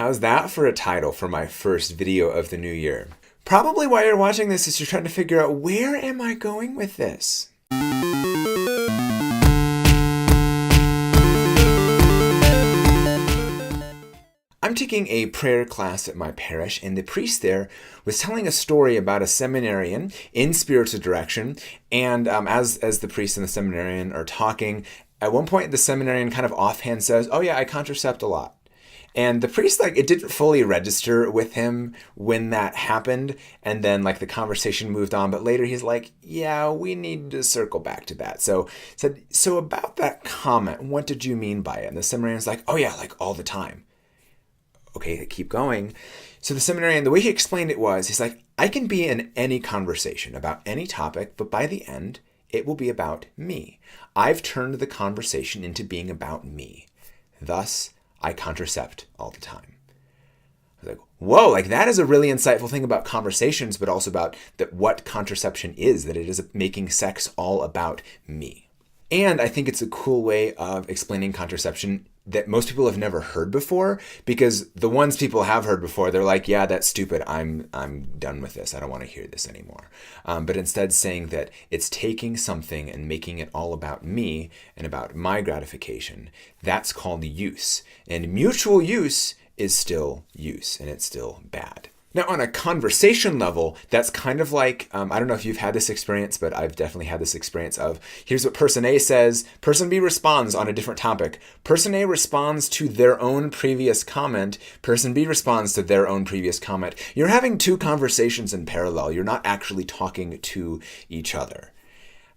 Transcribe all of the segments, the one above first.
How's that for a title for my first video of the new year? Probably why you're watching this is you're trying to figure out, where am I going with this? I'm taking a prayer class at my parish, and the priest there was telling a story about a seminarian in spiritual direction. And as the priest and the seminarian are talking, at one point the seminarian kind of offhand says, "Oh yeah, I contracept a lot." And the priest, it didn't fully register with him when that happened. And then the conversation moved on. But later he's like, "Yeah, we need to circle back to that." So said, "So about that comment, what did you mean by it?" And the seminarian's like, "Oh yeah, all the time." Okay, keep going. So the seminarian, the way he explained it was, he's like, "I can be in any conversation about any topic, but by the end, it will be about me. I've turned the conversation into being about me. Thus, I contracept all the time." I was like, whoa, that is a really insightful thing about conversations, but also about what contraception is, that it is making sex all about me. And I think it's a cool way of explaining contraception that most people have never heard before, because the ones people have heard before, they're like, "Yeah, that's stupid. I'm done with this. I don't want to hear this anymore." But instead saying that it's taking something and making it all about me and about my gratification, that's called use. And mutual use is still use, and it's still bad. Now, on a conversation level, that's kind of I don't know if you've had this experience, but I've definitely had this experience of, here's what person A says, person B responds on a different topic. Person A responds to their own previous comment, person B responds to their own previous comment. You're having two conversations in parallel. You're not actually talking to each other,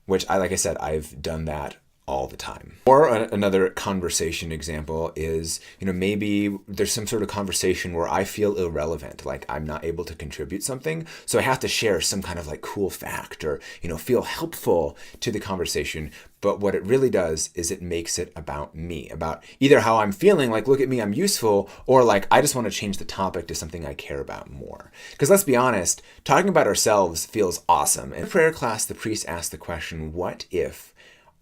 which like I said, I've done that all the time. Or another conversation example is, maybe there's some sort of conversation where I feel irrelevant, I'm not able to contribute something, so I have to share some kind of cool fact or, feel helpful to the conversation. But what it really does is it makes it about me, about either how I'm feeling, look at me, I'm useful, or I just want to change the topic to something I care about more. Because let's be honest, talking about ourselves feels awesome. In prayer class, the priest asked the question, what if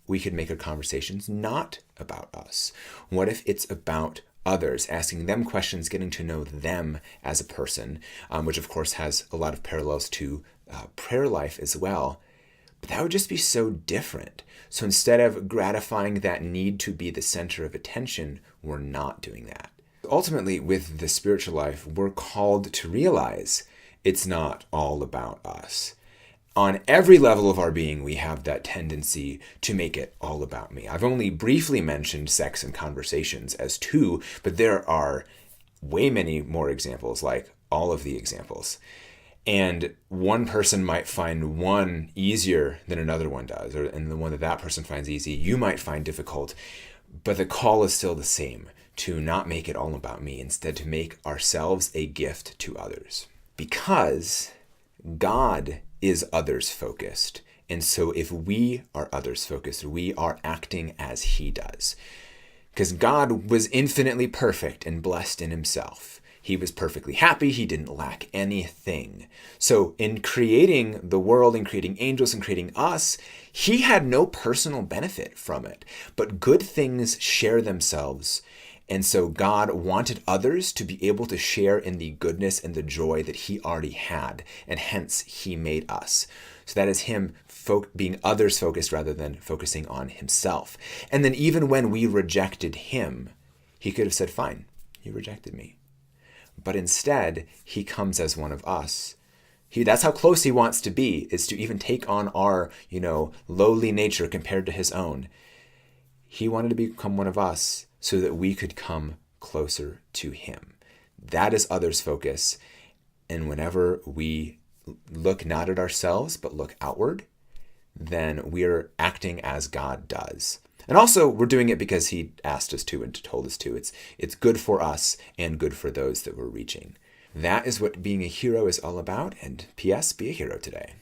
we could make our conversations not about us? What if it's about others, asking them questions, getting to know them as a person, which of course has a lot of parallels to prayer life as well. But that would just be so different. So instead of gratifying that need to be the center of attention, we're not doing that. Ultimately, with the spiritual life, we're called to realize it's not all about us. On every level of our being, we have that tendency to make it all about me. I've only briefly mentioned sex and conversations as two, but there are way many more examples, all of the examples. And one person might find one easier than another one does, and the one that person finds easy, you might find difficult. But the call is still the same, to not make it all about me, instead to make ourselves a gift to others. Because God is others-focused. And so if we are others-focused, we are acting as he does. Because God was infinitely perfect and blessed in himself. He was perfectly happy. He didn't lack anything. So in creating the world and creating angels and creating us, he had no personal benefit from it. But good things share themselves. And so God wanted others to be able to share in the goodness and the joy that he already had. And hence he made us. So that is him being others focused rather than focusing on himself. And then even when we rejected him, he could have said, "Fine, you rejected me." But instead, he comes as one of us. That's how close he wants to be, is to even take on our, lowly nature compared to his own. He wanted to become one of us so that we could come closer to him. That is others focus. And whenever we look not at ourselves, but look outward, then we're acting as God does. And also, we're doing it because he asked us to and told us to. It's good for us and good for those that we're reaching. That is what being a hero is all about. And P.S., be a hero today.